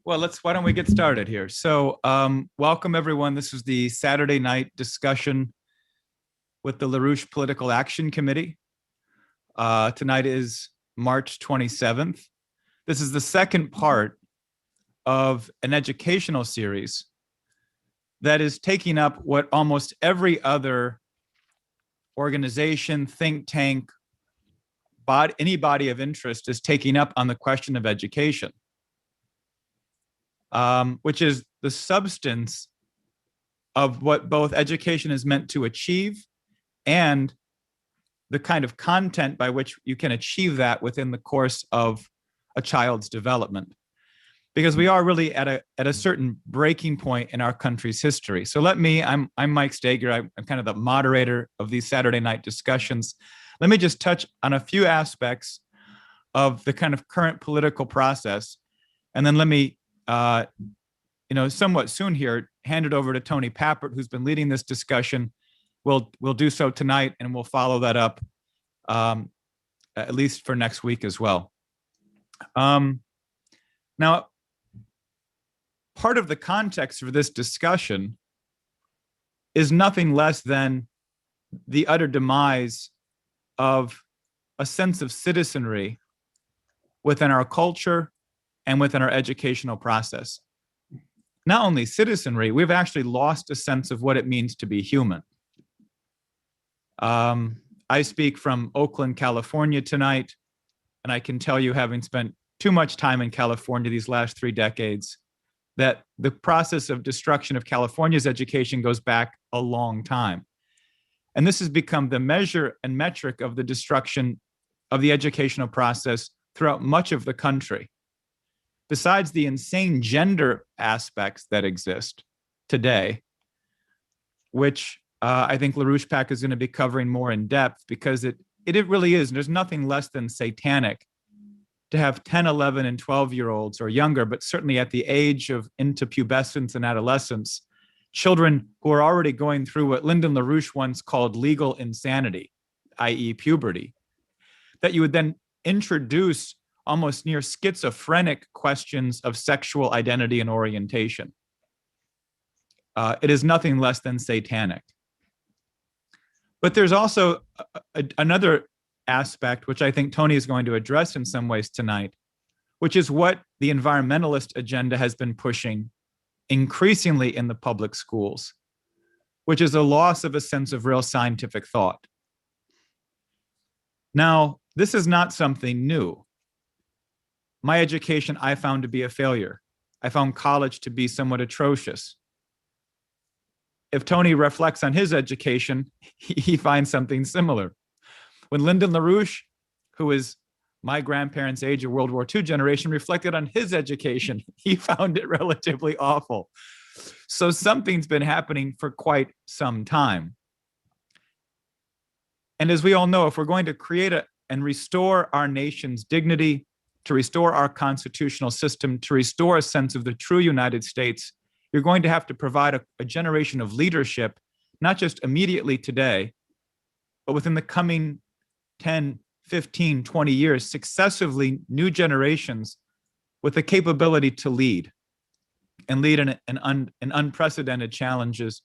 Well, why don't we get started here? So, welcome everyone. This is the Saturday night discussion with the LaRouche Political Action Committee. Tonight is March 27th. This is the second part of an educational series that is taking up what almost every other organization, think tank, any body of interest is taking up on the question of education. Which is the substance of what both education is meant to achieve and the kind of content by which you can achieve that within the course of a child's development. Because we are really at a certain breaking point in our country's history. So I'm Mike Stager. I'm kind of the moderator of these Saturday night discussions. Let me just touch on a few aspects of the kind of current political process, and then let me somewhat soon here, hand it over to Tony Pappert, who's been leading this discussion. We'll do so tonight, and we'll follow that up at least for next week as well. Now, part of the context for this discussion is nothing less than the utter demise of a sense of citizenry within our culture and within our educational process. Not only citizenry, we've actually lost a sense of what it means to be human. I speak from Oakland, California tonight, and I can tell you, having spent too much time in California these last 3 decades, that the process of destruction of California's education goes back a long time. And this has become the measure and metric of the destruction of the educational process throughout much of the country. Besides the insane gender aspects that exist today, which I think LaRouche PAC is going to be covering more in depth, because it really is. And there's nothing less than satanic to have 10, 11, and 12-year-olds or younger, but certainly at the age of into pubescence and adolescence, children who are already going through what Lyndon LaRouche once called legal insanity, i.e. puberty, that you would then introduce almost near schizophrenic questions of sexual identity and orientation. It is nothing less than satanic. But there's also another aspect, which I think Tony is going to address in some ways tonight, which is what the environmentalist agenda has been pushing increasingly in the public schools, which is a loss of a sense of real scientific thought. Now, this is not something new. My education, I found to be a failure. I found college to be somewhat atrocious. If Tony reflects on his education, he finds something similar. When Lyndon LaRouche, who is my grandparents' age of World War II generation, reflected on his education, he found it relatively awful. So something's been happening for quite some time. And as we all know, if we're going to create and restore our nation's dignity, to restore our constitutional system, to restore a sense of the true United States, you're going to have to provide a generation of leadership, not just immediately today, but within the coming 10, 15, 20 years, successively new generations with the capability to lead and lead in unprecedented challenges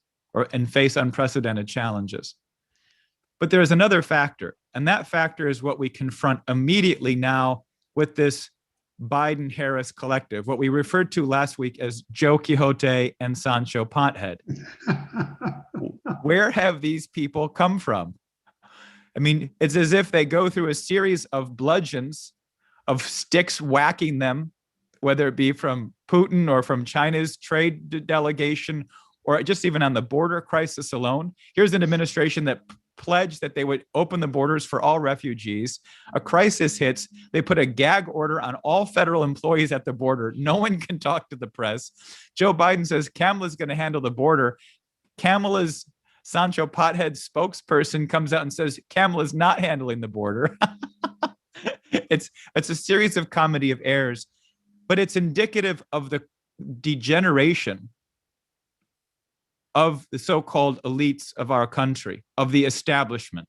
and face unprecedented challenges. But there is another factor, and that factor is what we confront immediately now with this Biden-Harris collective, what we referred to last week as Joe Quixote and Sancho Pothead. Where have these people come from? I mean, it's as if they go through a series of bludgeons, of sticks whacking them, whether it be from Putin or from China's trade delegation, or just even on the border crisis alone. Here's an administration that pledged that they would open the borders for all refugees. A crisis hits. They put a gag order on all federal employees at the border. No one can talk to the press. Joe Biden says Kamala's going to handle the border. Kamala's Sancho Pothead spokesperson comes out and says Kamala's not handling the border. It's a series of comedy of errors, but it's indicative of the degeneration of the so-called elites of our country, of the establishment.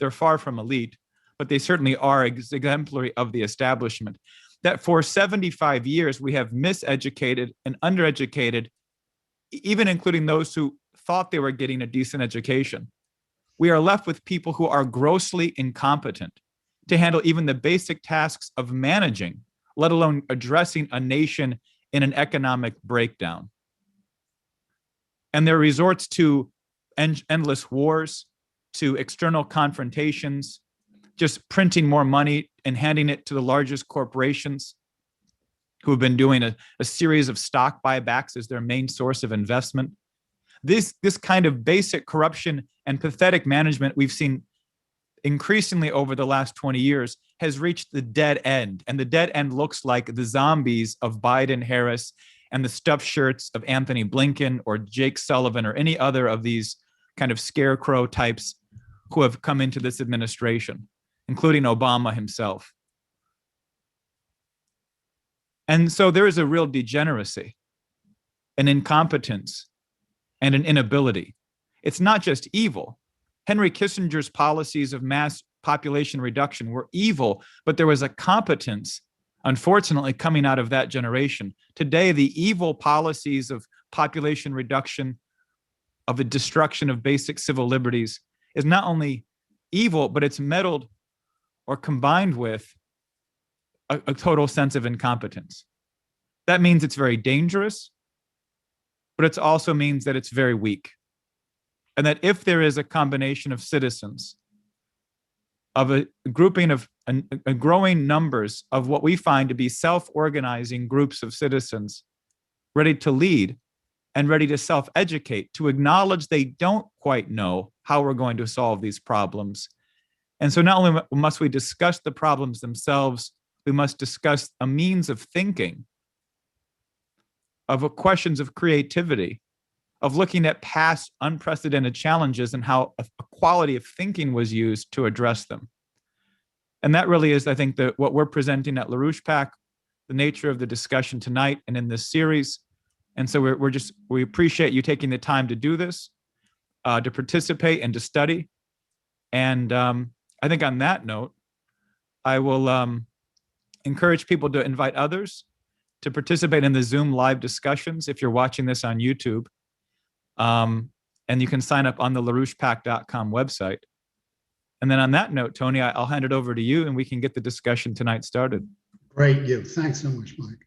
They're far from elite, but they certainly are exemplary of the establishment. that for 75 years, we have miseducated and undereducated, even including those who thought they were getting a decent education. We are left with people who are grossly incompetent to handle even the basic tasks of managing, let alone addressing a nation in an economic breakdown. And there are resorts to endless wars, to external confrontations, just printing more money and handing it to the largest corporations who have been doing a series of stock buybacks as their main source of investment. This kind of basic corruption and pathetic management we've seen increasingly over the last 20 years has reached the dead end. And the dead end looks like the zombies of Biden, Harris, and the stuffed shirts of Anthony Blinken or Jake Sullivan or any other of these kind of scarecrow types who have come into this administration, including Obama himself. And so there is a real degeneracy, an incompetence, and an inability. It's not just evil. Henry Kissinger's policies of mass population reduction were evil, but there was a competence, unfortunately, coming out of that generation. Today, the evil policies of population reduction, of the destruction of basic civil liberties, is not only evil, but it's meddled or combined with a total sense of incompetence. That means it's very dangerous, but it also means that it's very weak. And that if there is a combination of citizens, of a grouping of a growing numbers of what we find to be self-organizing groups of citizens ready to lead and ready to self-educate, to acknowledge they don't quite know how we're going to solve these problems. And so not only must we discuss the problems themselves, we must discuss a means of thinking, of questions of creativity, of looking at past unprecedented challenges and how a quality of thinking was used to address them. And that really is, I think, what we're presenting at LaRouche PAC, the nature of the discussion tonight and in this series. And so we appreciate you taking the time to do this, to participate and to study. And I think on that note, I will encourage people to invite others to participate in the Zoom live discussions if you're watching this on YouTube. And you can sign up on the LaRouchePAC.com website. And then on that note, Tony, I'll hand it over to you and we can get the discussion tonight started. Great, you. Thanks so much, Mike.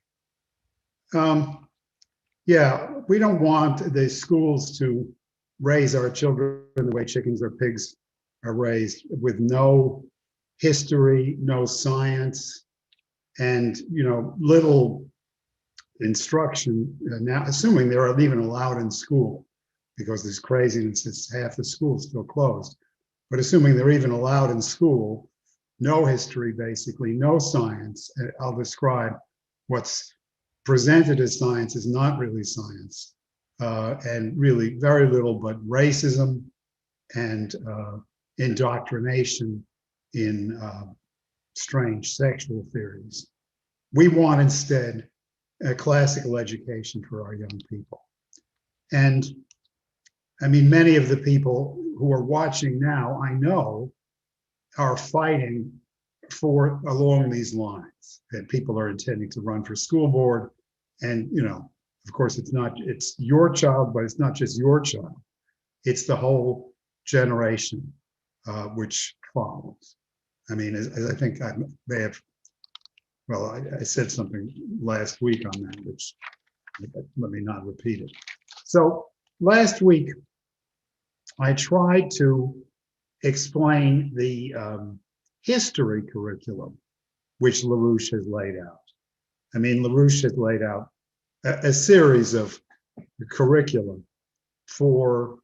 Yeah, we don't want the schools to raise our children the way chickens or pigs are raised, with no history, no science, and little instruction. Now, assuming they're even allowed in school, because there's craziness, it's half the school's still closed. But assuming they're even allowed in school, no history, basically, no science. I'll describe what's presented as science is not really science, and really very little but racism and indoctrination in strange sexual theories. We want instead a classical education for our young people. And I mean, many of the people who are watching now, I know, are fighting for along these lines, that people are intending to run for school board. And, of course, it's your child, but it's not just your child. It's the whole generation which follows. I mean, as I think I may have, well, I said something last week on that, which let me not repeat it. So last week, I tried to explain the history curriculum which LaRouche has laid out. I mean, LaRouche has laid out a series of curriculum for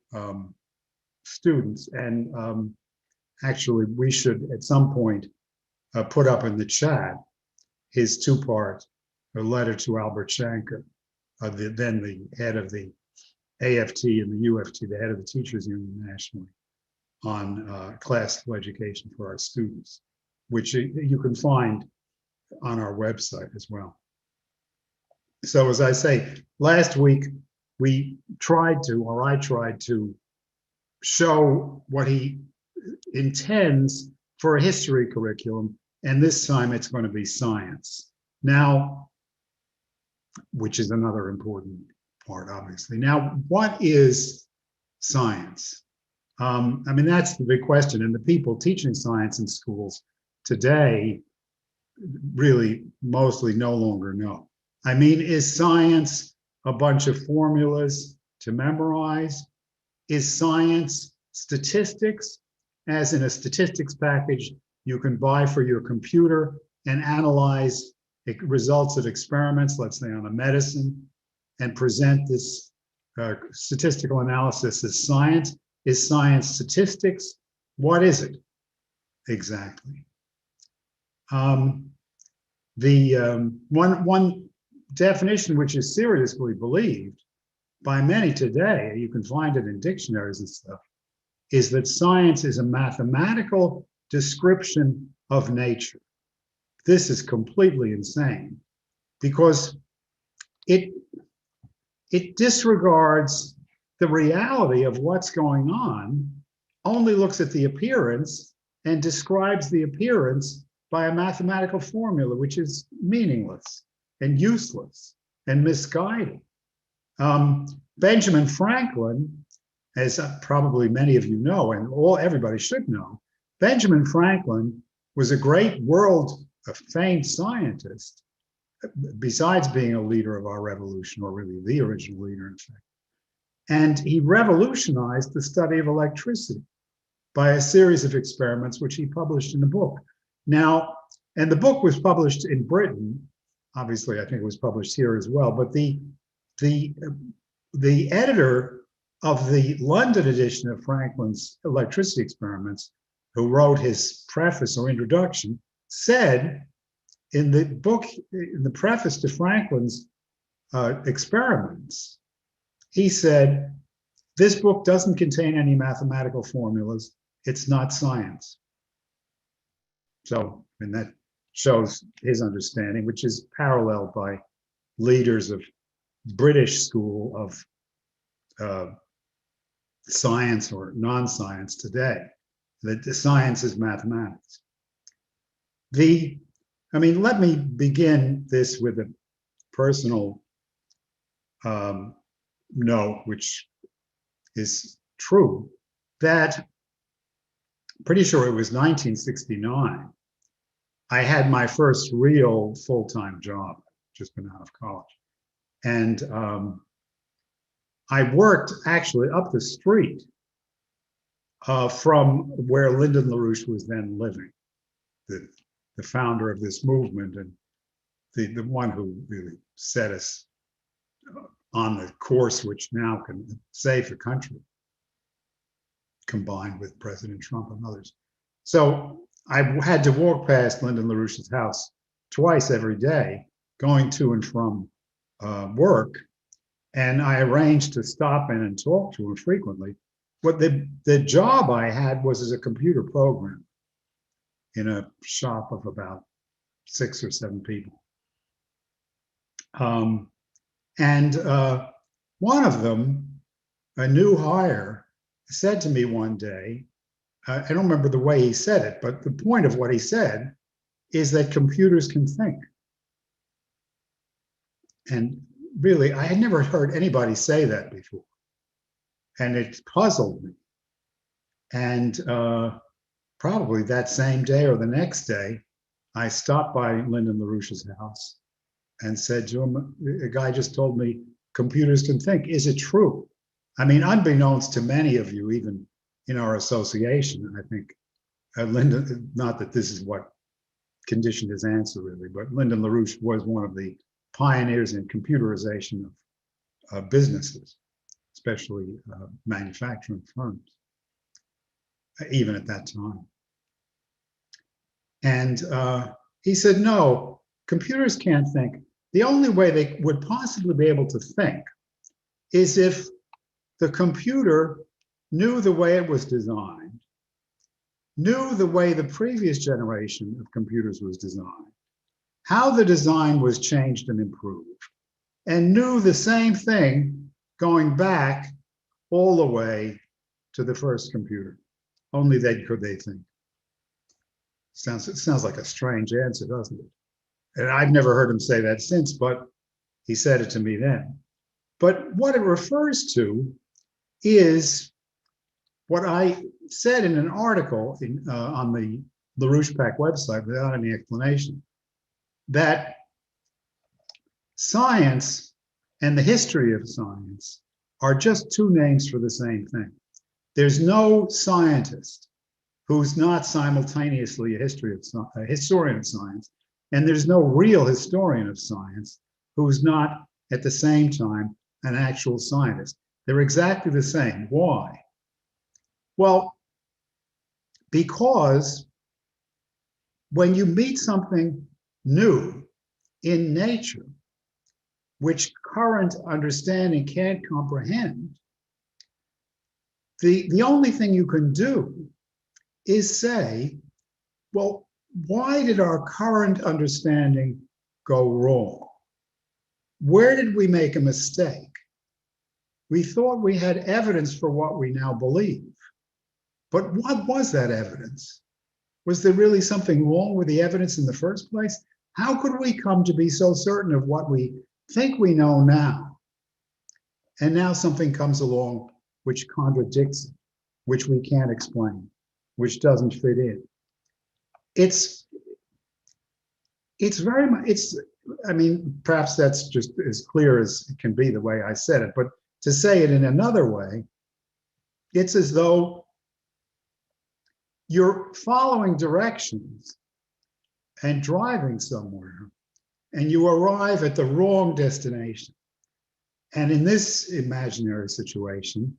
students. And actually, we should, at some point, put up in the chat his two-part letter to Albert Shanker, then the head of the AFT and the UFT, the head of the Teachers Union nationally, on classical education for our students, which you can find on our website as well. So as I say, last week I tried to show what he intends for a history curriculum, and this time it's going to be science. Now, which is another important part, obviously. Now, what is science? I mean, that's the big question. And the people teaching science in schools today really mostly no longer know. I mean, is science a bunch of formulas to memorize? Is science statistics, as in a statistics package you can buy for your computer and analyze results of experiments, let's say on a medicine, and present this statistical analysis as science? Is science statistics? What is it exactly? One definition which is seriously believed by many today, you can find it in dictionaries and stuff, is that science is a mathematical description of nature. This is completely insane because it disregards the reality of what's going on, only looks at the appearance and describes the appearance by a mathematical formula, which is meaningless and useless and misguided. Benjamin Franklin, as probably many of you know, and everybody should know, Benjamin Franklin was a great world famed scientist, besides being a leader of our revolution, or really the original leader, in fact. And he revolutionized the study of electricity by a series of experiments, which he published in a book. Now, and the book was published in Britain. Obviously, I think it was published here as well. But the editor of the London edition of Franklin's electricity experiments, who wrote his preface or introduction, said in the book, in the preface to Franklin's experiments, he said, "This book doesn't contain any mathematical formulas. It's not science." So, and that shows his understanding, which is paralleled by leaders of British school of science or non-science today, that the science is mathematics. Let me begin this with a personal note, which is true, that pretty sure it was 1969, I had my first real full-time job, just been out of college. And I worked actually up the street from where Lyndon LaRouche was then living, the founder of this movement and the one who really set us on the course which now can save the country, combined with President Trump and others. So I had to walk past Lyndon LaRouche's house twice every day, going to and from work. And I arranged to stop in and talk to him frequently. But the job I had was as a computer programmer in a shop of about 6 or 7 people. And one of them, a new hire, said to me one day, I don't remember the way he said it, but the point of what he said is that computers can think. And really, I had never heard anybody say that before. And it puzzled me. And probably that same day or the next day, I stopped by Lyndon LaRouche's house and said to him, a guy just told me, computers can think. Is it true? I mean, unbeknownst to many of you, even in our association, I think Lyndon, not that this is what conditioned his answer really, but Lyndon LaRouche was one of the pioneers in computerization of businesses, especially manufacturing firms, even at that time. And he said, no, computers can't think. The only way they would possibly be able to think is if the computer knew the way it was designed, knew the way the previous generation of computers was designed, how the design was changed and improved, and knew the same thing going back all the way to the first computer. Only then could they think. It sounds like a strange answer, doesn't it? And I've never heard him say that since, but he said it to me then. But what it refers to is what I said in an article on the LaRouche PAC website without any explanation, that science and the history of science are just two names for the same thing. There's no scientist who's not simultaneously a historian of science, and there's no real historian of science who's not at the same time an actual scientist. They're exactly the same. Why? Well, because when you meet something new in nature, which current understanding can't comprehend, the only thing you can do is say, well, why did our current understanding go wrong? Where did we make a mistake? We thought we had evidence for what we now believe. But what was that evidence? Was there really something wrong with the evidence in the first place? How could we come to be so certain of what we think we know now? And now something comes along which contradicts it, which we can't explain, which doesn't fit in. It's very much, I mean, perhaps that's just as clear as it can be the way I said it, but to say it in another way, it's as though you're following directions and driving somewhere, and you arrive at the wrong destination. And in this imaginary situation,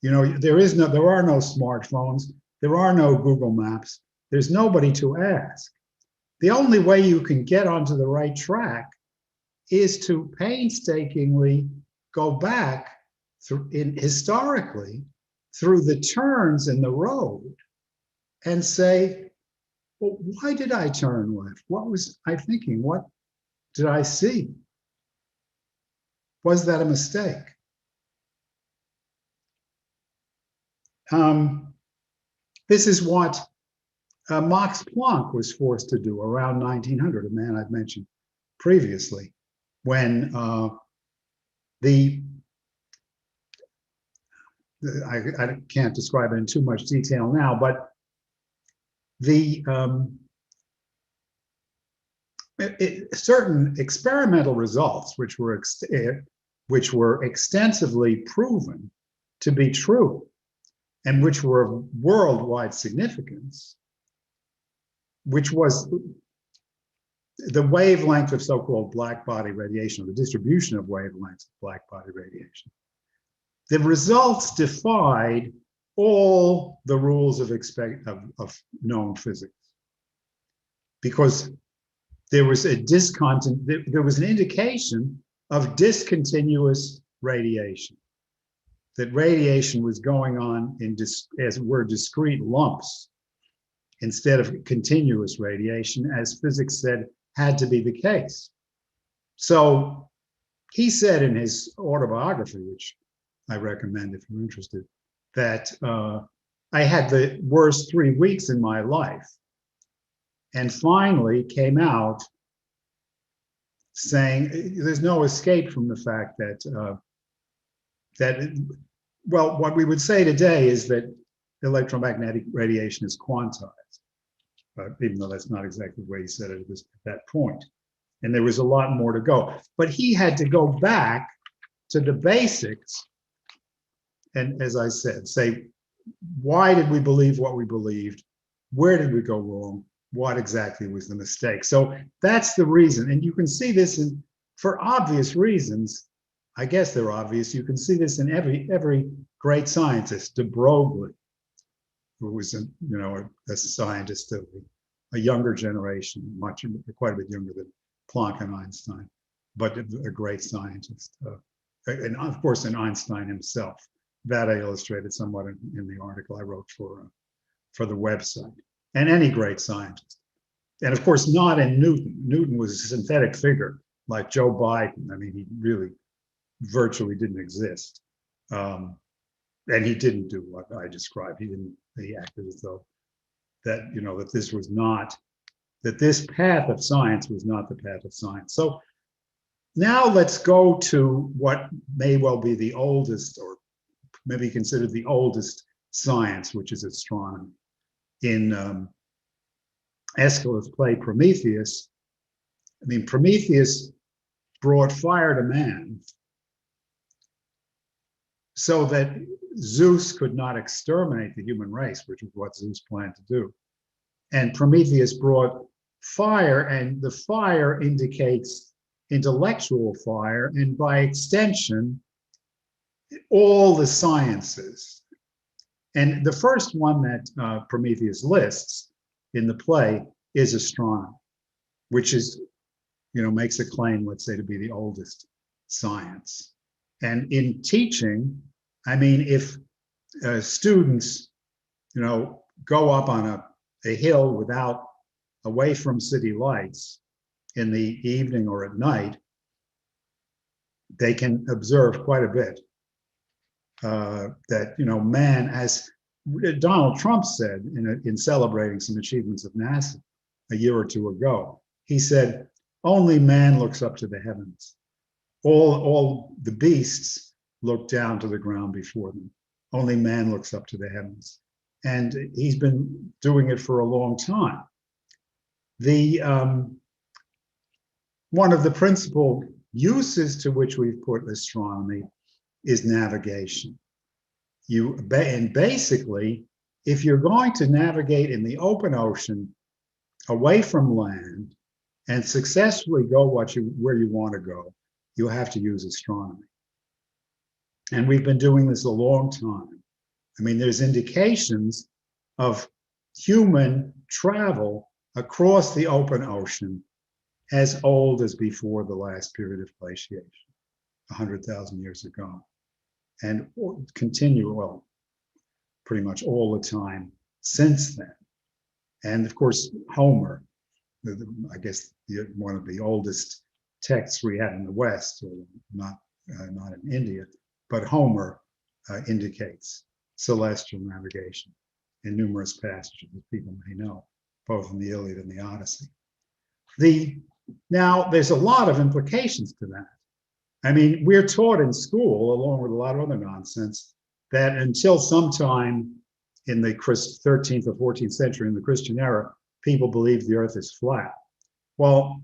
you know, there are no smartphones, there are no Google Maps, there's nobody to ask. The only way you can get onto the right track is to painstakingly go back historically through the turns in the road and say, well, why did I turn left? What was I thinking? What did I see? Was that a mistake? This is what Max Planck was forced to do around 1900, a man I've mentioned previously, when I can't describe it in too much detail now, but certain experimental results, which were extensively proven to be true and which were of worldwide significance, which was the wavelength of so-called black body radiation, or the distribution of wavelengths of black body radiation. The results defied all the rules of known physics, because there was there was an indication of discontinuous radiation, that radiation was going on in, as it were, discrete lumps instead of continuous radiation, as physics said had to be the case. So he said in his autobiography, which I recommend if you're interested, that I had the worst 3 weeks in my life, and finally came out saying there's no escape from the fact that well, what we would say today is that electromagnetic radiation is quantized, even though that's not exactly the way he said it at that point. And there was a lot more to go. But he had to go back to the basics and, as I said, say, why did we believe what we believed? Where did we go wrong? What exactly was the mistake? So that's the reason. And you can see this for obvious reasons. I guess they're obvious. You can see this in every great scientist. De Broglie, who was a scientist of a younger generation, quite a bit younger than Planck and Einstein, but a great scientist. And of course, in Einstein himself. That I illustrated somewhat in the article I wrote for the website. And any great scientist. And of course, not in Newton. Newton was a synthetic figure, like Joe Biden. I mean, he really virtually didn't exist. And he didn't do what I described. He acted as though that, that this was not that this path of science was not the path of science. So now let's go to what may well be the oldest, or maybe considered the oldest science, which is astronomy. In Aeschylus' play Prometheus, Prometheus brought fire to man so that Zeus could not exterminate the human race, which is what Zeus planned to do. And Prometheus brought fire, and the fire indicates intellectual fire, and by extension, all the sciences. And the first one that Prometheus lists in the play is astronomy, which is, makes a claim, let's say, to be the oldest science. And in teaching, if students, go up on a hill away from city lights in the evening or at night, they can observe quite a bit. That man, as Donald Trump said in celebrating some achievements of NASA a year or two ago, he said, only man looks up to the heavens. All the beasts look down to the ground before them. Only man looks up to the heavens. And he's been doing it for a long time. One of the principal uses to which we've put astronomy is navigation. And basically, if you're going to navigate in the open ocean away from land and successfully go where you want to go, you have to use astronomy. And we've been doing this a long time. There's indications of human travel across the open ocean as old as before the last period of glaciation, 100,000 years ago, and continue, pretty much all the time since then. And of course, Homer, I guess one of the oldest texts we have in the West, or not in India, but Homer indicates celestial navigation in numerous passages that people may know, both in the Iliad and the Odyssey. Now, there's a lot of implications to that. We're taught in school, along with a lot of other nonsense, that until sometime in the 13th or 14th century, in the Christian era, people believed the earth is flat. Well,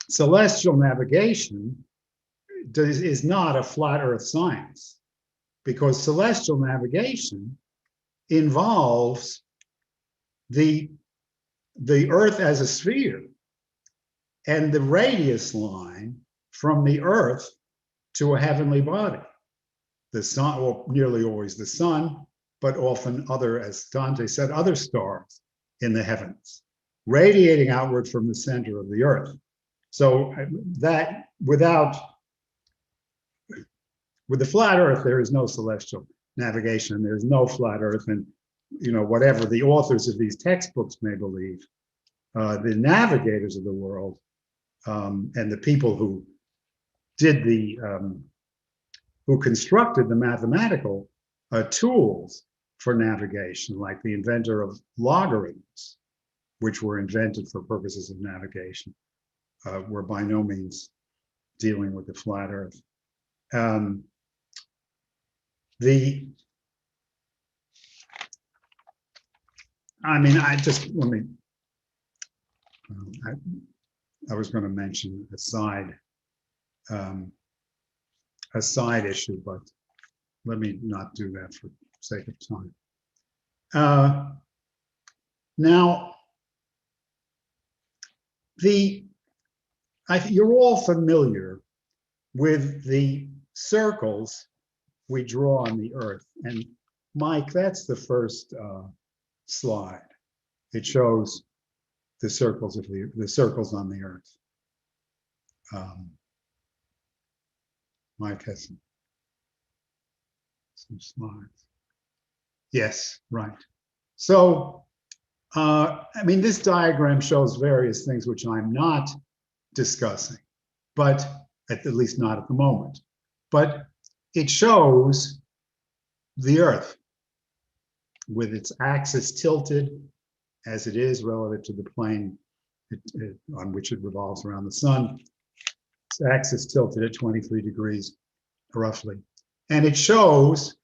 celestial navigation is not a flat earth science, because celestial navigation involves the earth as a sphere, and the radius line from the earth to a heavenly body. The sun, or nearly always the sun, but often as Dante said, other stars in the heavens, radiating outward from the center of the earth. So that with the flat earth, there is no celestial navigation. There's no flat earth. And, whatever the authors of these textbooks may believe, the navigators of the world and the people who did who constructed the mathematical tools for navigation, like the inventor of logarithms, which were invented for purposes of navigation, were by no means dealing with the flat earth. I was going to mention a side issue, but let me not do that for sake of time. Now, you're all familiar with the circles we draw on the earth. And Mike, that's the first slide. It shows the circles circles on the earth. Mike has some slides. Yes, right. So, this diagram shows various things which I'm not discussing, but at least not at the moment. But it shows the Earth with its axis tilted as it is relative to the plane on which it revolves around the sun. Its axis tilted at 23 degrees, roughly. And it shows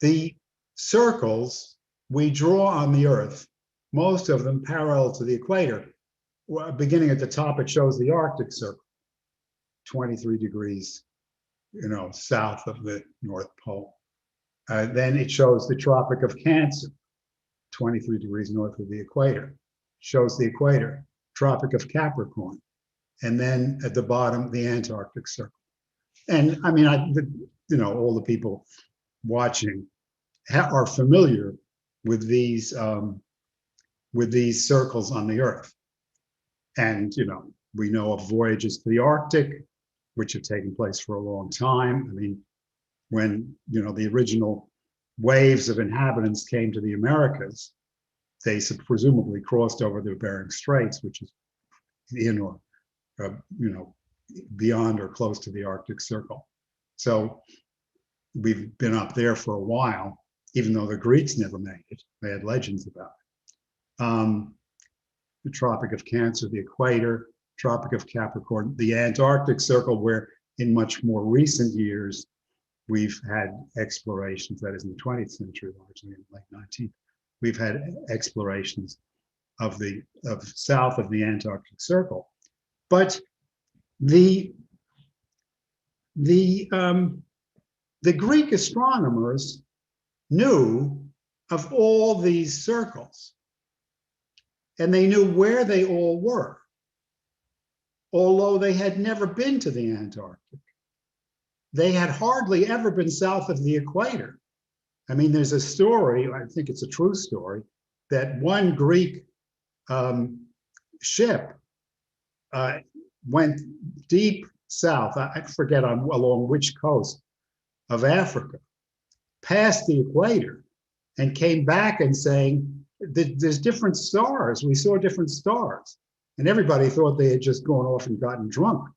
the circles we draw on the Earth, most of them parallel to the equator. Beginning at the top, it shows the Arctic Circle, 23 degrees, south of the North Pole. Then it shows the Tropic of Cancer, 23 degrees north of the equator. Shows the equator, Tropic of Capricorn, and then at the bottom, the Antarctic Circle. And I mean, all the people watching are familiar with these circles on the Earth. And, we know of voyages to the Arctic, which have taken place for a long time. I mean, when, the original waves of inhabitants came to the Americas, they presumably crossed over the Bering Straits, which is in or, beyond or close to the Arctic Circle. So we've been up there for a while, even though the Greeks never made it. They had legends about it. The Tropic of Cancer, the equator, Tropic of Capricorn, the Antarctic Circle, where in much more recent years, we've had explorations, that is in the 20th century, largely in the late 19th, we've had explorations of south of the Antarctic Circle. But the Greek astronomers knew of all these circles, and they knew where they all were, although they had never been to the Antarctic. They had hardly ever been south of the equator. I mean, there's a story, I think it's a true story, that one Greek ship went deep south, I forget along which coast of Africa, past the equator, and came back and saying, there's different stars. We saw different stars. And everybody thought they had just gone off and gotten drunk.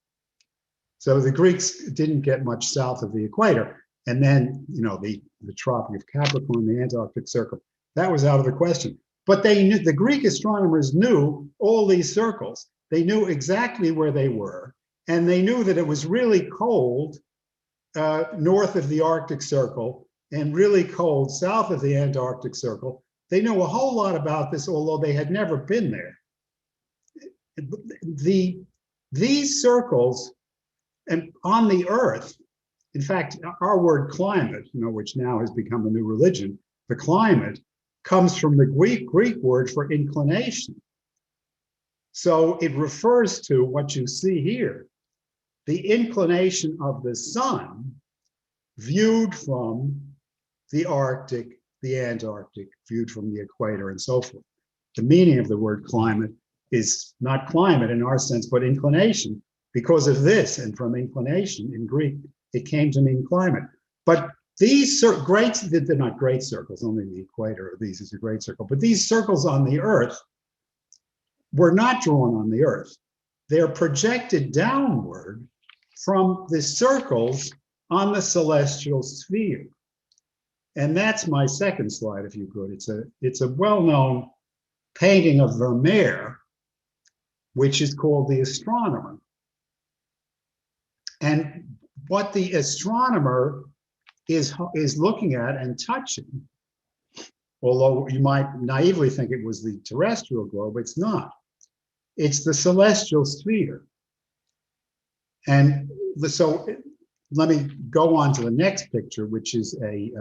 So the Greeks didn't get much south of the equator. And then, the Tropic of Capricorn, the Antarctic Circle, that was out of the question. But they knew, the Greek astronomers knew all these circles. They knew exactly where they were. And they knew that it was really cold north of the Arctic Circle and really cold south of the Antarctic Circle. They know a whole lot about this, although they had never been there. These circles, and on the Earth, in fact, our word climate, which now has become a new religion, the climate comes from the Greek word for inclination. So it refers to what you see here, the inclination of the sun viewed from the Arctic, the Antarctic, viewed from the equator, and so forth. The meaning of the word climate is not climate in our sense, but inclination. Because of this, and from inclination in Greek, it came to mean climate. But these they're not great circles, only the equator of these is a great circle, but these circles on the Earth were not drawn on the Earth. They're projected downward from the circles on the celestial sphere. And that's my second slide, if you could. It's a well-known painting of Vermeer, which is called The Astronomer. And what the astronomer is looking at and touching, although you might naively think it was the terrestrial globe, it's not. It's the celestial sphere. And so let me go on to the next picture, which is a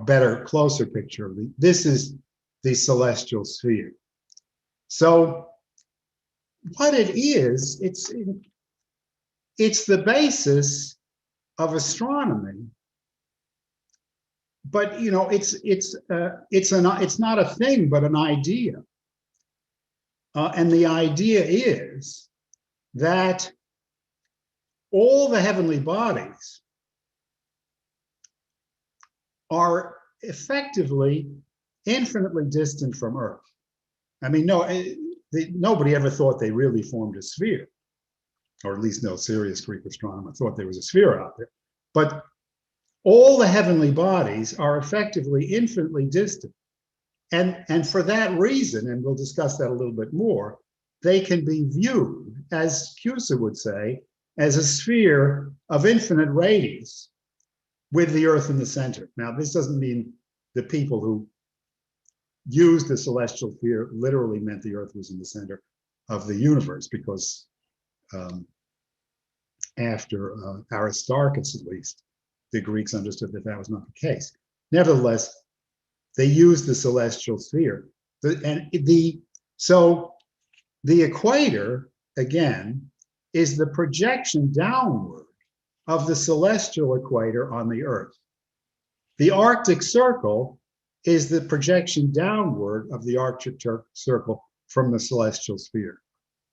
better, closer picture of this is the celestial sphere. So what it is, it's the basis of astronomy, but it's not a thing, but an idea. And the idea is that all the heavenly bodies are effectively infinitely distant from Earth. I mean, nobody ever thought they really formed a sphere, or at least no serious Greek astronomer thought there was a sphere out there. But all the heavenly bodies are effectively infinitely distant. And for that reason, and we'll discuss that a little bit more, they can be viewed, as Cusa would say, as a sphere of infinite radius with the Earth in the center. Now, this doesn't mean the people who used the celestial sphere literally meant the Earth was in the center of the universe, because after Aristarchus, at least, the Greeks understood that that was not the case. Nevertheless, they used the celestial sphere. So the equator, again, is the projection downward of the celestial equator on the Earth. The Arctic Circle is the projection downward of the Arctic Circle from the celestial sphere.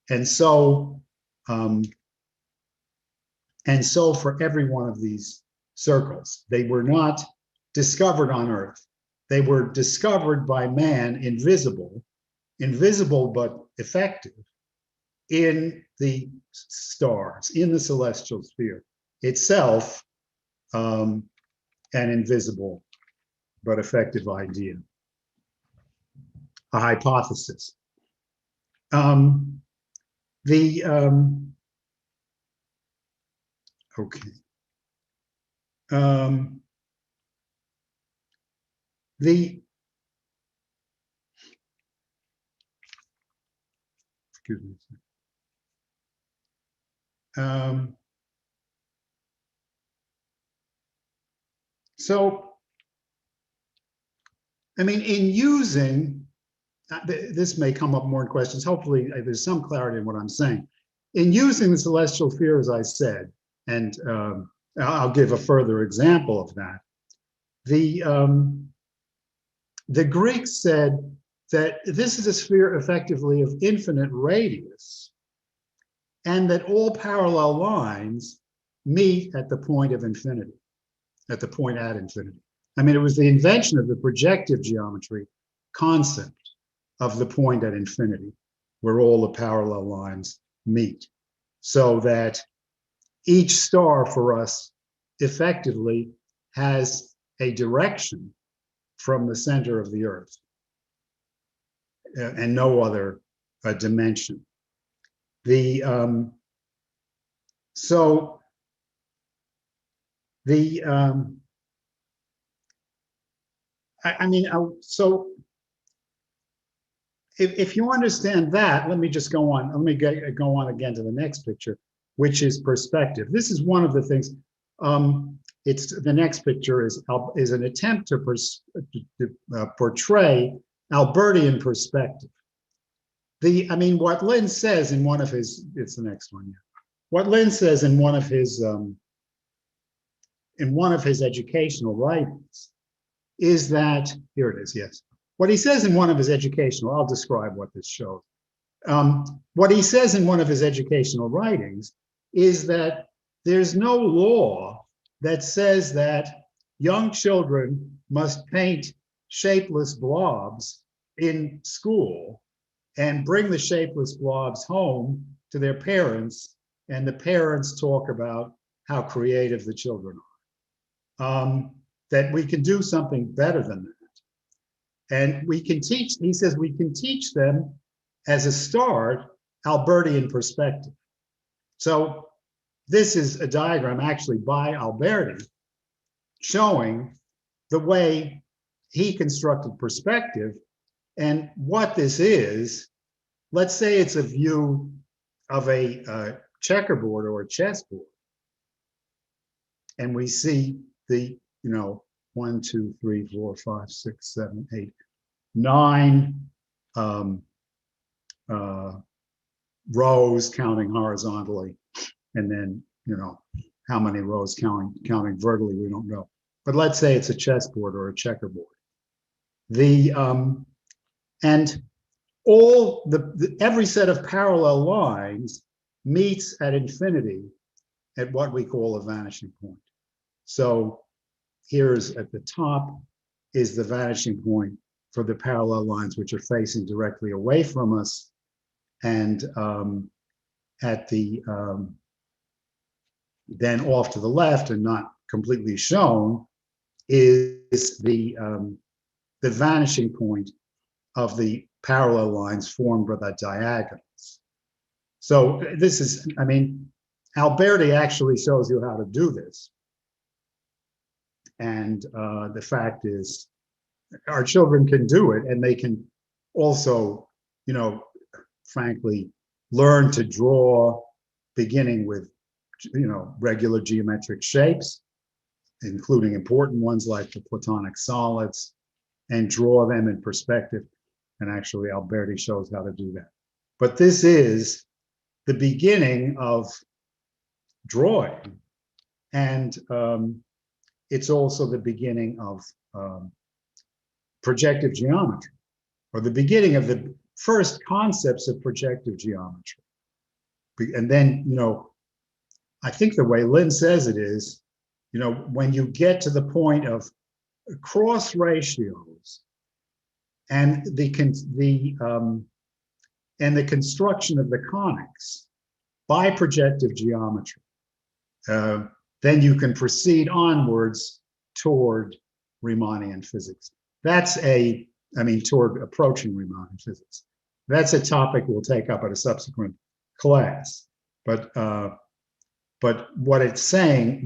And so for every one of these circles, they were not discovered on Earth. They were discovered by man, invisible but effective, in the stars, in the celestial sphere itself, an invisible but effective idea, a hypothesis. Excuse me. So, I mean, in using, this may come up more in questions. Hopefully, there's some clarity in what I'm saying. In using the celestial sphere, as I said, and I'll give a further example of that. The Greeks said that this is a sphere effectively of infinite radius, and that all parallel lines meet at the point of infinity, at the point at infinity. I mean, it was the invention of the projective geometry concept of the point at infinity, where all the parallel lines meet, so that each star for us effectively has a direction from the center of the Earth and no other dimension. So if you understand that, let me just go on. Let me go on again to the next picture, which is perspective. This is one of the things. It's the next picture is an attempt to portray Albertian perspective. What Lynn says in one of his, it's the next one. Yeah. What Lynn says in one of his educational writings is that, here it is, yes. What he says in one of his educational, I'll describe what this shows. What he says in one of his educational writings is that there's no law that says that young children must paint shapeless blobs in school and bring the shapeless blobs home to their parents, and the parents talk about how creative the children are. That we can do something better than that. And we can teach, he says, we can teach them as a start, Albertian perspective. So this is a diagram actually by Alberti showing the way he constructed perspective. And what this is, let's say it's a view of a checkerboard or a chessboard. And we see the, 1, 2, 3, 4, 5, 6, 7, 8, 9 rows counting horizontally, and then how many rows counting vertically, we don't know. But let's say it's a chessboard or a checkerboard. And all every set of parallel lines meets at infinity at what we call a vanishing point. So here's at the top is the vanishing point for the parallel lines which are facing directly away from us, and at the then off to the left and not completely shown is the vanishing point of the parallel lines formed by the diagonals. So this is, I mean, Alberti actually shows you how to do this. And the fact is, our children can do it, and they can also, you know, frankly, learn to draw, beginning with, you know, regular geometric shapes, including important ones like the Platonic solids, and draw them in perspective. And actually, Alberti shows how to do that. But this is the beginning of drawing, and it's also the beginning of projective geometry, or the beginning of the first concepts of projective geometry. And then, you know, I think the way Lynn says it is, you know, when you get to the point of cross ratios and the construction of the conics by projective geometry, then you can proceed onwards toward Riemannian physics. That's toward approaching Riemannian physics. That's a topic we'll take up at a subsequent class. But what he's saying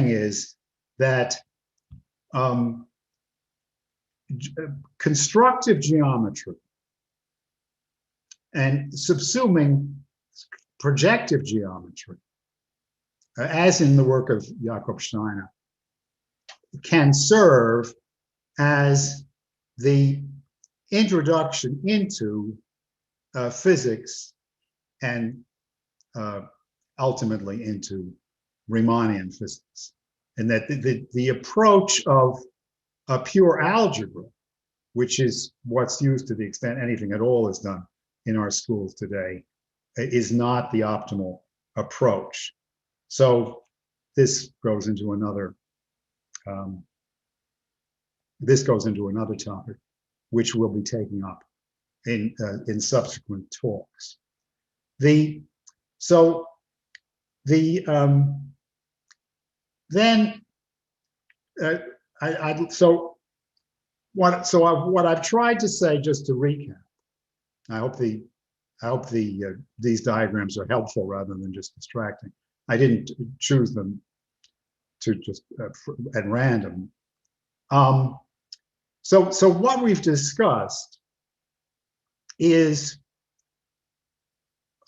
is that constructive geometry and subsuming projective geometry, as in the work of Jakob Steiner, can serve as the introduction into physics and ultimately into Riemannian physics. And that the approach of a pure algebra, which is what's used to the extent anything at all is done in our schools today, is not the optimal approach. So this goes into another topic, which we'll be taking up in subsequent talks. What I've tried to say, just to recap, I hope these diagrams are helpful rather than just distracting. I didn't choose them to just at random. So what we've discussed is,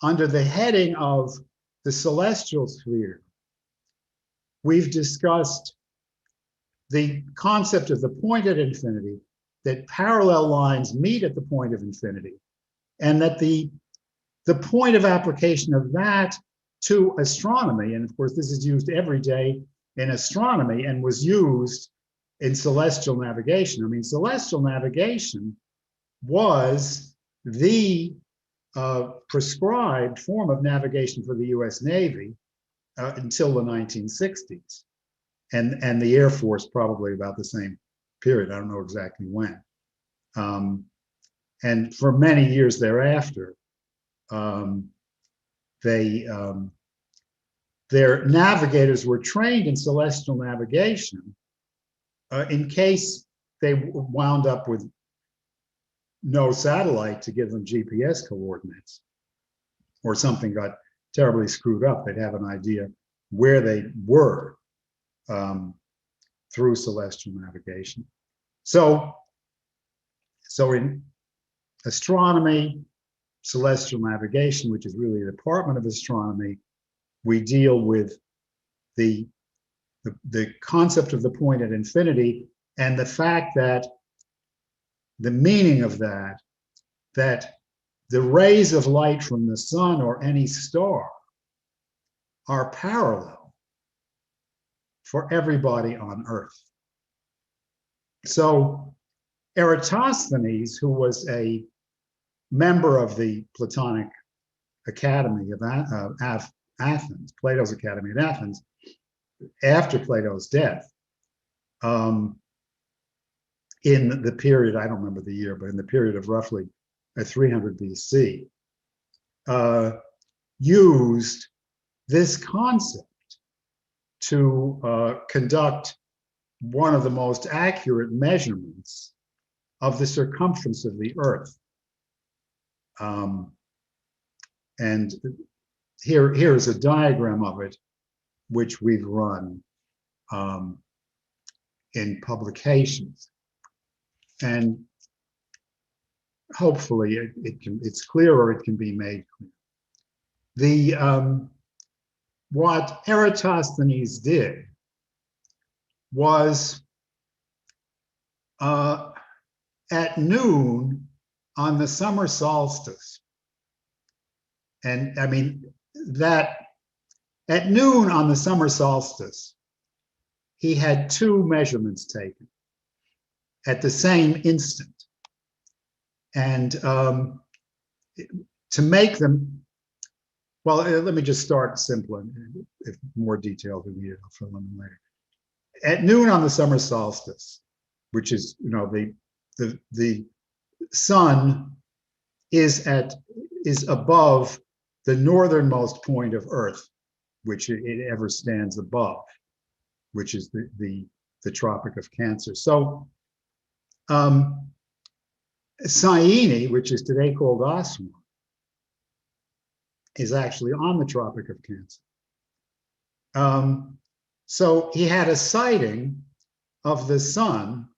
under the heading of the celestial sphere, we've discussed the concept of the point at infinity, that parallel lines meet at the point of infinity, and that the point of application of that to astronomy, and of course this is used every day in astronomy and was used in celestial navigation. I mean, celestial navigation was the prescribed form of navigation for the US Navy until the 1960s. And the Air Force probably about the same period. I don't know exactly when. And for many years thereafter, their navigators were trained in celestial navigation in case they wound up with no satellite to give them GPS coordinates, or something got terribly screwed up. They'd have an idea where they were through celestial navigation. So in astronomy, celestial navigation, which is really a department of astronomy, we deal with the concept of the point at infinity, and the fact that the meaning of that the rays of light from the sun or any star are parallel for everybody on Earth. So Eratosthenes, who was a member of the Platonic Academy of Athens, Plato's Academy of Athens, after Plato's death, in the period, I don't remember the year, but in the period of roughly 300 BC, used this concept to conduct one of the most accurate measurements of the circumference of the Earth. And here is a diagram of it, which we've run in publications. And hopefully it's clear, or it can be made clear. What Eratosthenes did was at noon on the summer solstice, and I mean that at noon on the summer solstice, he had two measurements taken at the same instant. And to make them, well, let me just start simple, and if more details are needed, I'll fill them in later. At noon on the summer solstice, which is, the sun is above the northernmost point of Earth, which it ever stands above, which is the Tropic of Cancer. So Syene, which is today called Aswan, is actually on the Tropic of Cancer. So he had a sighting of the sun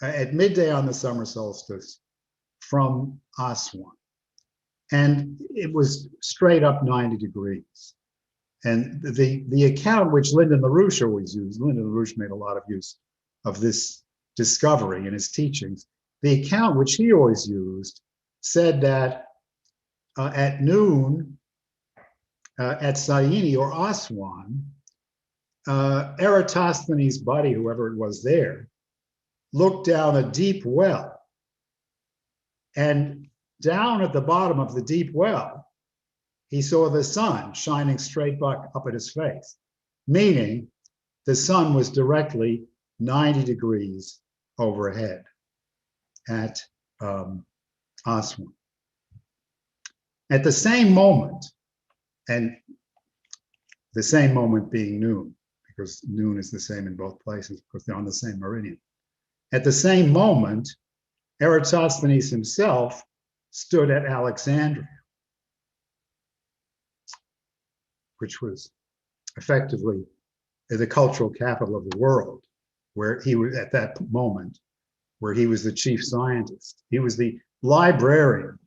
at midday on the summer solstice from Aswan. And it was straight up 90 degrees. And the account which Lyndon LaRouche always used, Lyndon LaRouche made a lot of use of this discovery in his teachings. The account which he always used said that at noon at Syene or Aswan, Eratosthenes' buddy, whoever it was there, looked down a deep well. And down at the bottom of the deep well, he saw the sun shining straight back up at his face, meaning the sun was directly 90 degrees overhead at Aswan. At the same moment, and the same moment being noon, because noon is the same in both places because they're on the same meridian. At the same moment, Eratosthenes himself stood at Alexandria, which was effectively the cultural capital of the world, where he was at that moment, where he was the chief scientist. He was the librarian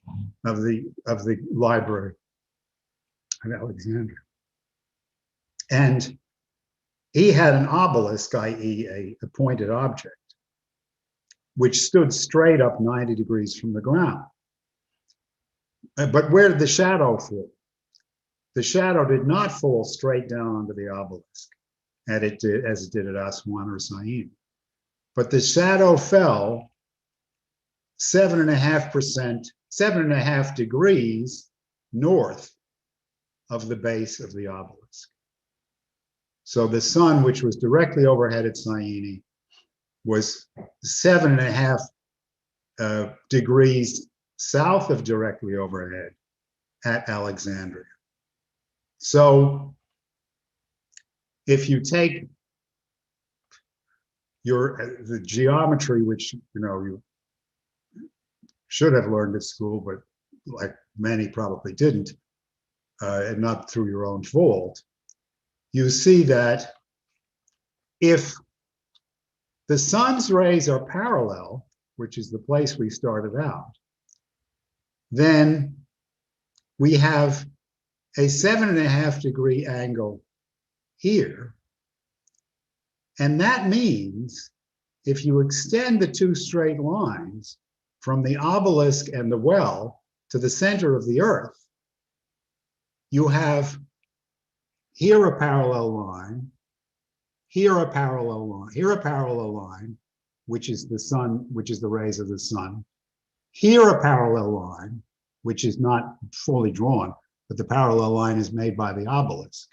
of the library of Alexandria. And he had an obelisk, i.e. a pointed object, which stood straight up 90 degrees from the ground. But where did the shadow fall? The shadow did not fall straight down onto the obelisk, as it did at Aswan or Syene. But the shadow fell 7.5 degrees north of the base of the obelisk. So the sun, which was directly overhead at Syene, was 7.5 degrees south of directly overhead at Alexandria. So if you take the geometry, which you should have learned at school, but like many probably didn't, and not through your own fault, you see that if the sun's rays are parallel, which is the place we started out, then we have a 7.5 degree angle here. And that means if you extend the two straight lines from the obelisk and the well to the center of the Earth, you have here a parallel line, here a parallel line, here a parallel line, which is the sun, which is the rays of the sun, here a parallel line, which is not fully drawn, but the parallel line is made by the obelisk.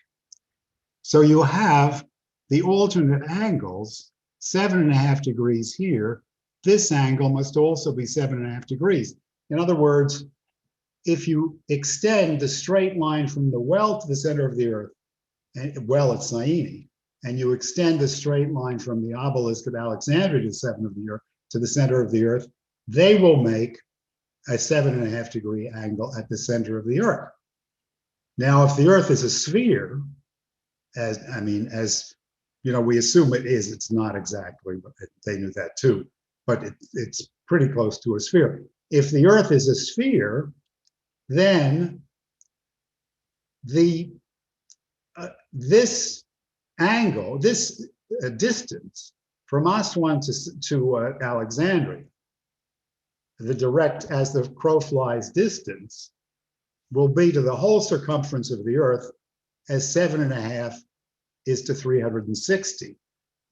So you have the alternate angles, 7.5 degrees here. This angle must also be 7.5 degrees. In other words, if you extend the straight line from the well to the center of the Earth, well at Syene, and you extend the straight line from the obelisk at Alexandria to the center of the Earth, to the center of the Earth, they will make a 7.5-degree angle at the center of the Earth. Now, if the Earth is a sphere, as you know, we assume it is, it's not exactly, but they knew that too, but it's pretty close to a sphere. If the Earth is a sphere, then this angle, this distance from Aswan to Alexandria, the direct as the crow flies distance, will be to the whole circumference of the Earth as 7.5 is to 360.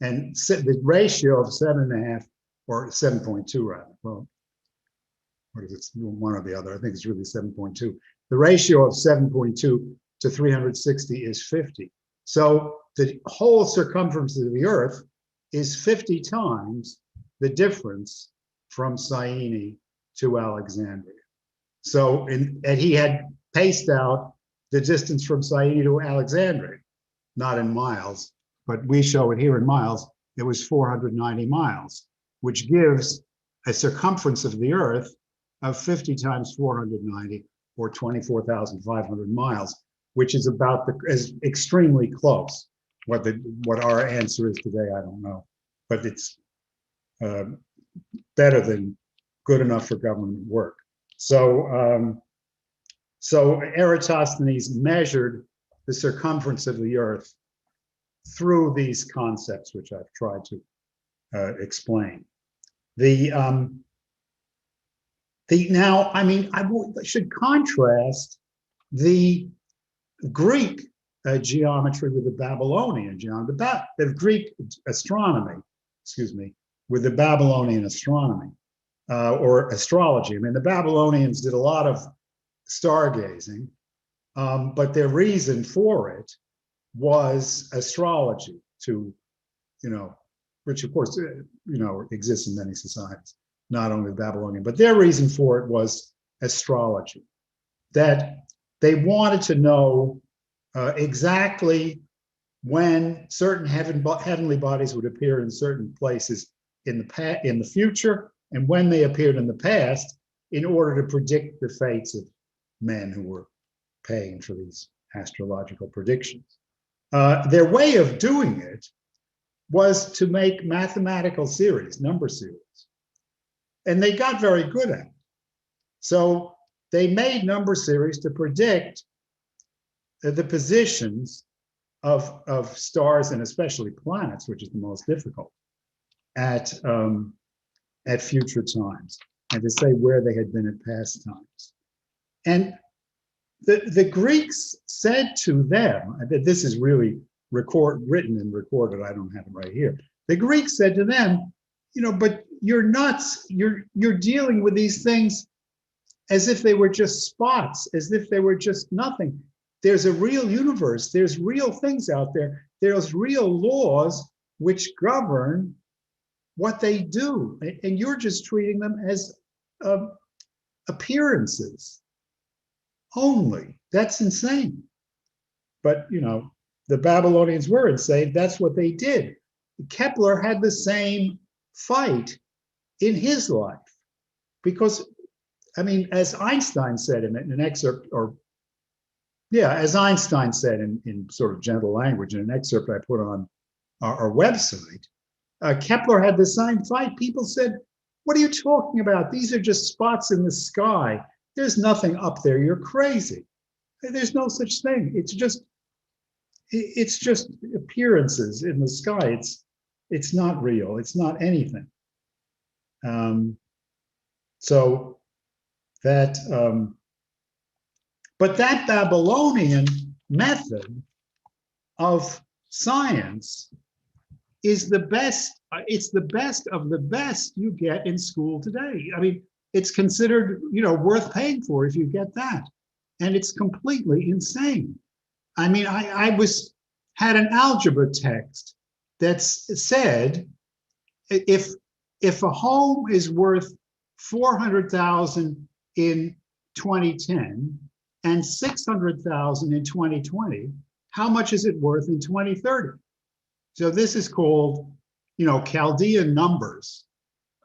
And the ratio of 7.5, or 7.2 rather, well, what is it, one or the other, I think it's really 7.2. The ratio of 7.2 to 360 is 50. So the whole circumference of the Earth is 50 times the difference from Syene to Alexandria. So, and he had paced out the distance from Syene to Alexandria, not in miles, but we show it here in miles. It was 490 miles, which gives a circumference of the Earth of 50 times 490, or 24,500 miles, which is about as extremely close. What our answer is today, I don't know, but it's better than good enough for government work. So, so Eratosthenes measured the circumference of the Earth through these concepts, which I've tried to explain. Now, I mean, I should contrast the Greek geometry with the Babylonian geometry, the Greek astronomy, excuse me, with the Babylonian astronomy or astrology. I mean, the Babylonians did a lot of stargazing, but their reason for it was astrology, to, you know, which of course, you know, exists in many societies, not only Babylonian, but their reason for it was astrology, that they wanted to know exactly when certain heavenly bodies would appear in certain places in the future, and when they appeared in the past, in order to predict the fates of men who were paying for these astrological predictions. Their way of doing it was to make mathematical series, number series, and they got very good at it. So they made number series to predict the positions of stars, and especially planets, which is the most difficult, at future times, and to say where they had been at past times. And the Greeks said to them, this is really written and recorded, I don't have it right here. The Greeks said to them, you know, but you're nuts. You're dealing with these things as if they were just spots, as if they were just nothing. There's a real universe. There's real things out there. There's real laws which govern what they do. And you're just treating them as appearances only. That's insane. But, you know, the Babylonians were insane. That's what they did. Kepler had the same fight in his life, because, I mean, as Einstein said in an excerpt, or yeah, as Einstein said in sort of gentle language in an excerpt I put on our website, Kepler had the same fight. People said, what are you talking about? These are just spots in the sky. There's nothing up there. You're crazy. There's no such thing. It's just appearances in the sky. It's not real. It's not anything. So that, but that Babylonian method of science is the best. It's the best of the best you get in school today. I mean, it's considered, you know, worth paying for if you get that. And it's completely insane. I mean, I had an algebra text that said, if a home is worth 400,000 in 2010 and 600,000 in 2020, how much is it worth in 2030? So this is called, you know, Chaldean numbers.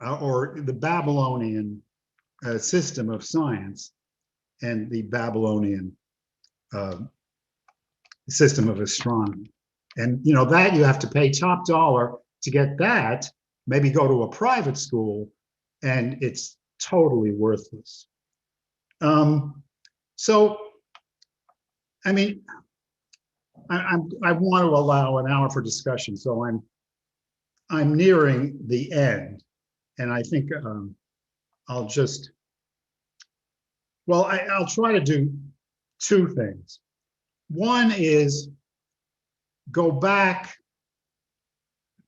or the Babylonian system of science and the Babylonian system of astronomy. And that you have to pay top dollar to get that, maybe go to a private school, and it's totally worthless. So, I mean, I want to allow an hour for discussion, so I'm nearing the end, and I think I'll just, well, I'll try to do two things. One is go back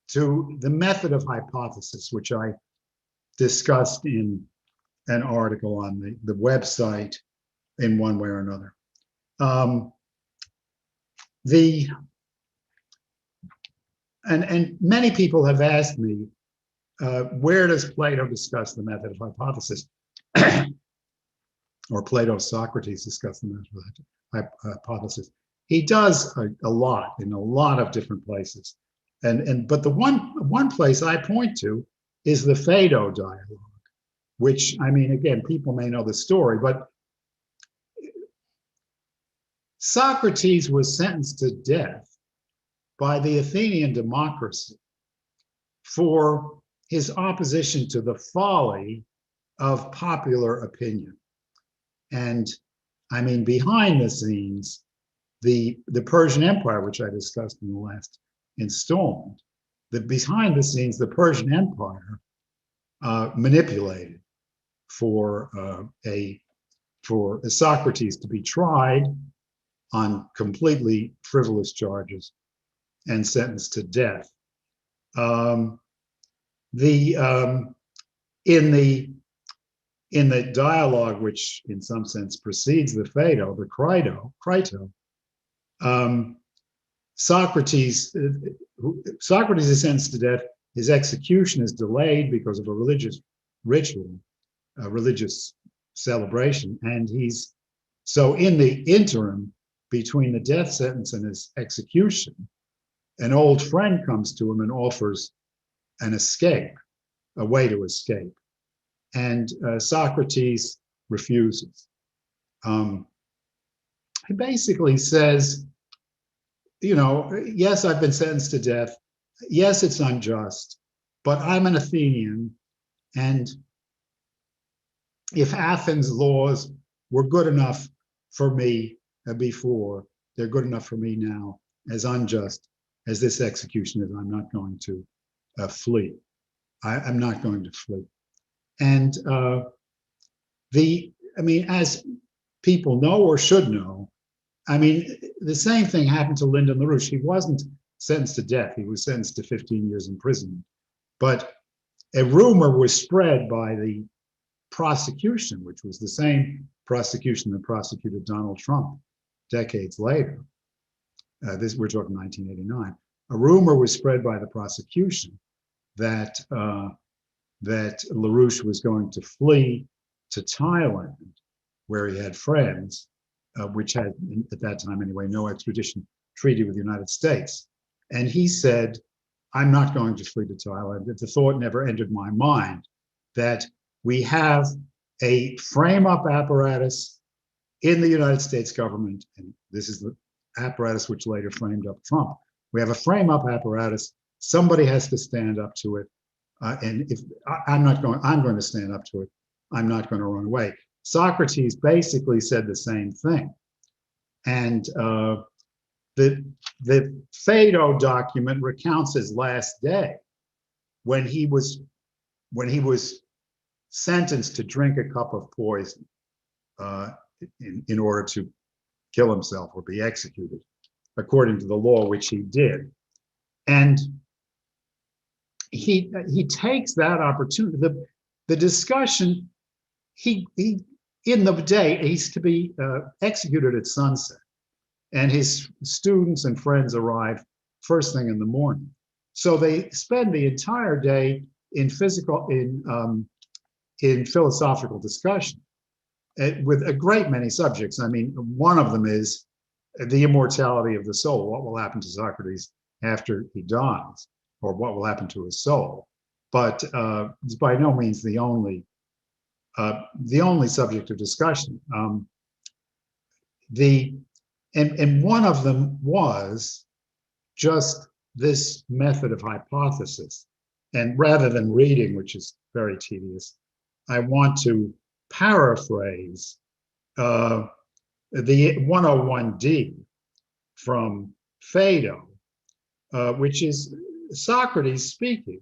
to the method of hypothesis, which I discussed in an article on the website in one way or another. And many people have asked me, where does Plato discuss the method of hypothesis? Or Plato, Socrates discuss the method of hypothesis. He does a lot in a lot of different places. But the one place I point to is the Phaedo dialogue, which, I mean, again, people may know the story, but Socrates was sentenced to death by the Athenian democracy for his opposition to the folly of popular opinion. And I mean, behind the scenes, the Persian Empire, which I discussed in the last installment, behind the scenes, the Persian Empire manipulated for Socrates to be tried on completely frivolous charges and sentenced to death. In the dialogue, which in some sense precedes the Phaedo, the Crito, Socrates is sentenced to death. His execution is delayed because of a religious ritual, a religious celebration, and so in the interim between the death sentence and his execution, an old friend comes to him and offers an escape, a way to escape. And Socrates refuses. He basically says, yes, I've been sentenced to death. Yes, it's unjust, but I'm an Athenian. And if Athens' laws were good enough for me before, they're good enough for me now, as unjust as this execution is. I'm not going to flee. I'm not going to flee. And as people know or should know, the same thing happened to Lyndon LaRouche. He wasn't sentenced to death. He was sentenced to 15 years imprisonment. But a rumor was spread by the prosecution, which was the same prosecution that prosecuted Donald Trump decades later. We're talking 1989. A rumor was spread by the prosecution that LaRouche was going to flee to Thailand, where he had friends, which had, at that time anyway, no extradition treaty with the United States. And he said, I'm not going to flee to Thailand. The thought never entered my mind that we have a frame-up apparatus in the United States government, and this is the apparatus which later framed up Trump. We have a frame-up apparatus. Somebody has to stand up to it. And if I'm going to stand up to it. I'm not going to run away. Socrates basically said the same thing. And the Phaedo document recounts his last day when he was sentenced to drink a cup of poison in order to kill himself or be executed, according to the law, which he did. And he takes that opportunity. The discussion, in the day, he's to be executed at sunset, and his students and friends arrive first thing in the morning. So they spend the entire day in philosophical discussion with a great many subjects. One of them is the immortality of the soul. What will happen to Socrates after he dies, or what will happen to his soul? but it's by no means the only subject of discussion. And one of them was just this method of hypothesis. And rather than reading, which is very tedious, I want to paraphrase the 101D from Phaedo, which is Socrates speaking.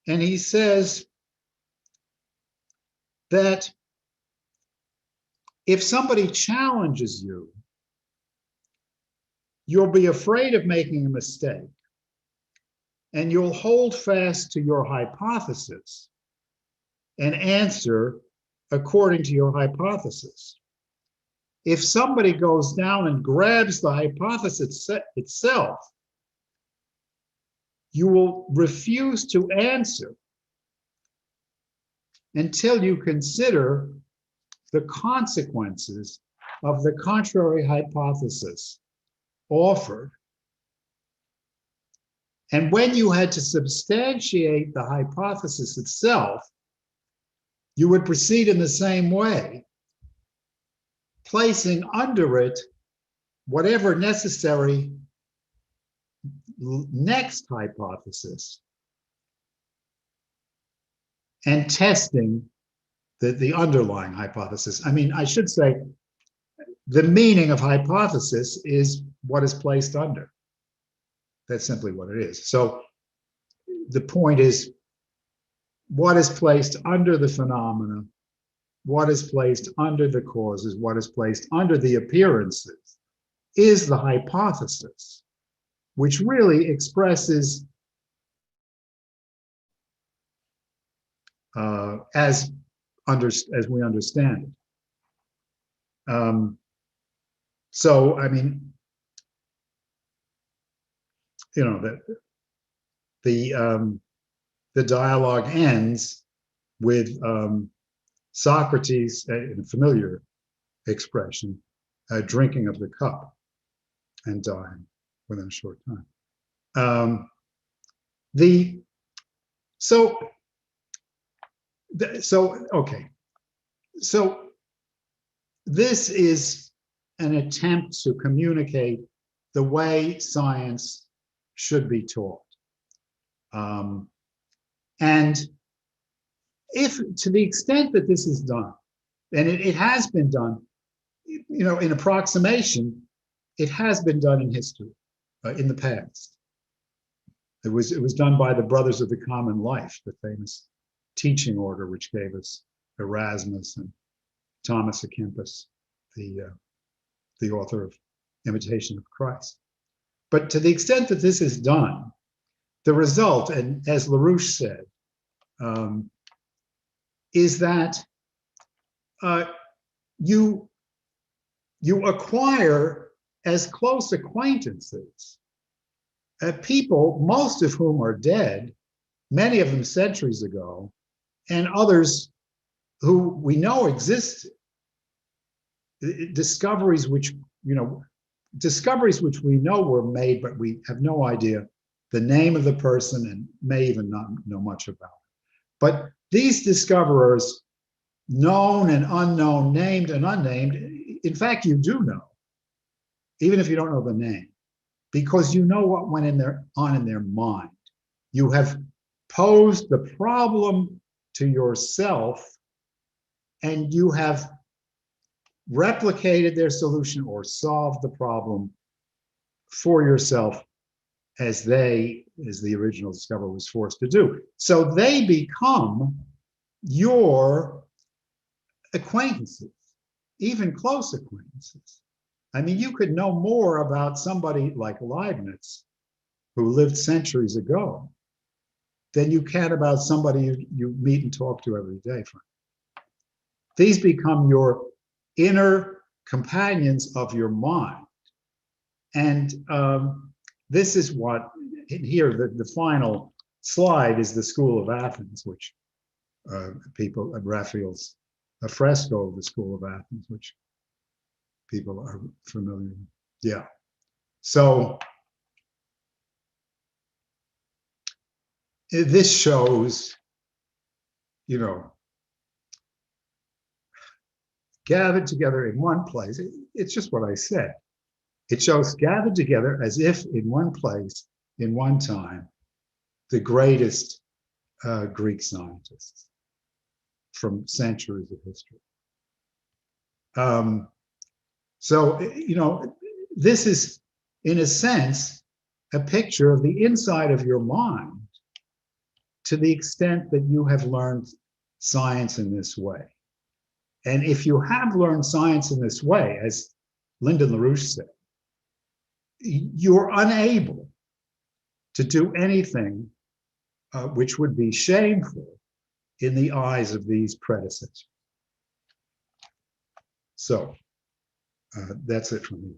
And he says that if somebody challenges you, you'll be afraid of making a mistake, and you'll hold fast to your hypothesis and answer according to your hypothesis. If somebody goes down and grabs the hypothesis itself, you will refuse to answer until you consider the consequences of the contrary hypothesis offered. And when you had to substantiate the hypothesis itself, you would proceed in the same way, placing under it whatever necessary next hypothesis and testing the underlying hypothesis. I mean, I should say the meaning of hypothesis is what is placed under. That's simply what it is. So the point is, what is placed under the phenomena, what is placed under the causes, what is placed under the appearances is the hypothesis, which really expresses as we understand it. So, I mean, you know, the dialogue ends with Socrates, in a familiar expression, drinking of the cup and dying within a short time. So this is an attempt to communicate the way science should be taught. And if, to the extent that this is done, and it has been done, you know, in approximation, it has been done in history, in the past. It was done by the Brothers of the Common Life, the famous teaching order which gave us Erasmus and Thomas à Kempis, the author of Imitation of Christ. But to the extent that this is done, the result, and as LaRouche said, is that you acquire as close acquaintances people, most of whom are dead, many of them centuries ago, and others who we know existed. Discoveries which we know were made, but we have no idea the name of the person and may even not know much about it. But these discoverers, known and unknown, named and unnamed, in fact, you do know, even if you don't know the name, because you know what went on in their mind. You have posed the problem to yourself, and you have replicated their solution or solved the problem for yourself as the original discoverer was forced to do. So they become your acquaintances, even close acquaintances. I mean, you could know more about somebody like Leibniz, who lived centuries ago, than you can about somebody you meet and talk to every day. These become your inner companions of your mind. And this is what, here, the final slide is the School of Athens, which people, Raphael's a fresco of the School of Athens, which people are familiar with. Yeah. So this shows, gathered together in one place. It's just what I said. It shows gathered together as if in one place, in one time, the greatest Greek scientists from centuries of history. So, this is, in a sense, a picture of the inside of your mind to the extent that you have learned science in this way. And if you have learned science in this way, as Lyndon LaRouche said, you're unable to do anything which would be shameful in the eyes of these predecessors. So that's it from me.